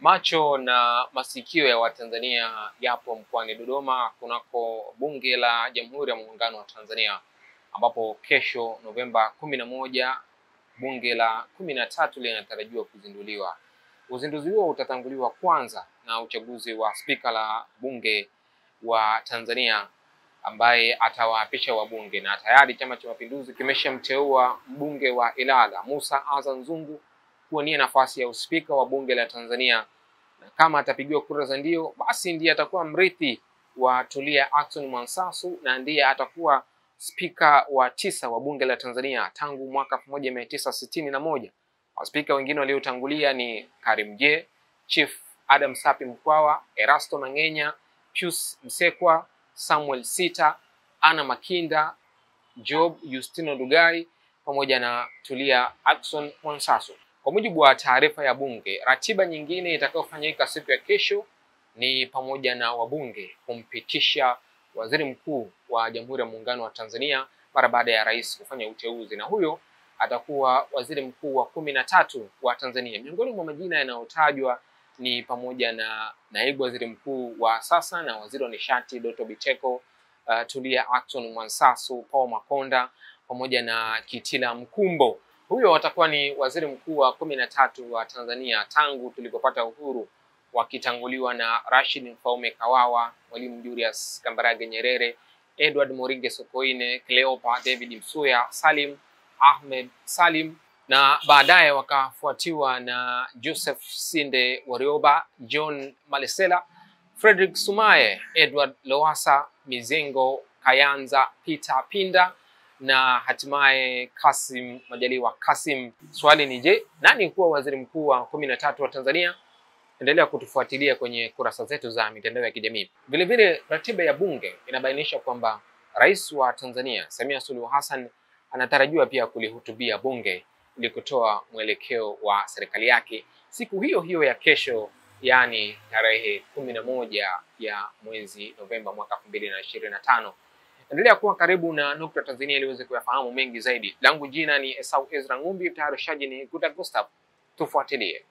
Macho na masikio ya Watanzania yapo mkoani Dodoma kunako Bunge la Jamhuri ya Muungano wa Tanzania, ambapo kesho Novemba 11 Bunge la 13 linatarajiwa kuzinduliwa. Uzinduzi huo utatanguliwa kwanza na uchaguzi wa spika la Bunge wa Tanzania ambaye atawaapisha wabunge, na tayari Chama cha Mapinduzi kimeshamteua mbunge wa Ilala Musa Azan Zungu kuwania nafasi ya uspika wa Bunge la Tanzania, na kama atapigiwa kura za ndio, basi ndiye atakuwa mrithi wa Tulia Ackson Mwansasu na ndiye atakuwa spika wa 9 wa Bunge la Tanzania tangu mwaka 1961. Waspika wengine waliotangulia ni Karim J, Chief Adam Sapi Mkwawa, Erasto Mangenya, Pius Msekwa, Samuel Sita, Anna Makinda, Job Justino Ndugai pamoja na Tulia Ackson Mwansasu. Kwa mujibu wa taarifa ya Bunge, ratiba nyingine itakayofanyika siku ya kesho ni pamoja na wabunge kumpitisha Waziri Mkuu wa Jamhuri ya Muungano wa Tanzania mara baada ya rais kufanya uteuzi, na huyo atakuwa Waziri Mkuu wa 13 wa Tanzania. Miongoni mwa majina yanayotajwa ni pamoja na Naibu Waziri Mkuu wa sasa na Waziri wa Nishati Doto Biteko, Tulia Ackson Mwansasu, Paul Makonda pamoja na Kitila Mkumbo. Huyo watakuwa ni Waziri Mkuu wa 13 wa Tanzania tangu tulipopata uhuru, wakitanguliwa na Rashid Mfaume Kawawa, Mwalimu Julius Kambarage Nyerere, Edward Moringe Sokoine, Cleopa David Msuya, Salim Ahmed Salim, na baadaye wakafuatiwa na Joseph Sinde Warioba, John Malesela, Frederick Sumaye, Edward Lowassa, Mizengo Kayanza, Peter Pinda na hatimaye Kassim Majaliwa Kassim. Swali ni je, nani kuwa waziri mkuu wa 13 wa Tanzania? Endelea kutufuatilia kwenye kurasa zetu za mitandao ya kijamii. Vile vile ratiba ya bunge inabainisha kwamba Rais wa Tanzania Samia Suluhu Hassan anatarajiwa pia kulihutubia bunge ili kutoa mwelekeo wa serikali yake siku hiyo hiyo ya kesho, yani tarehe 11 ya mwezi Novemba mwaka 2025. Endelea kuwa karibu na Nukta Tanzania ili uweze kuyafahamu mengi zaidi. Langu jina ni Esau Ezra Ngumbi, mtayarishaji ni Guda Gustav. Tufuatilie.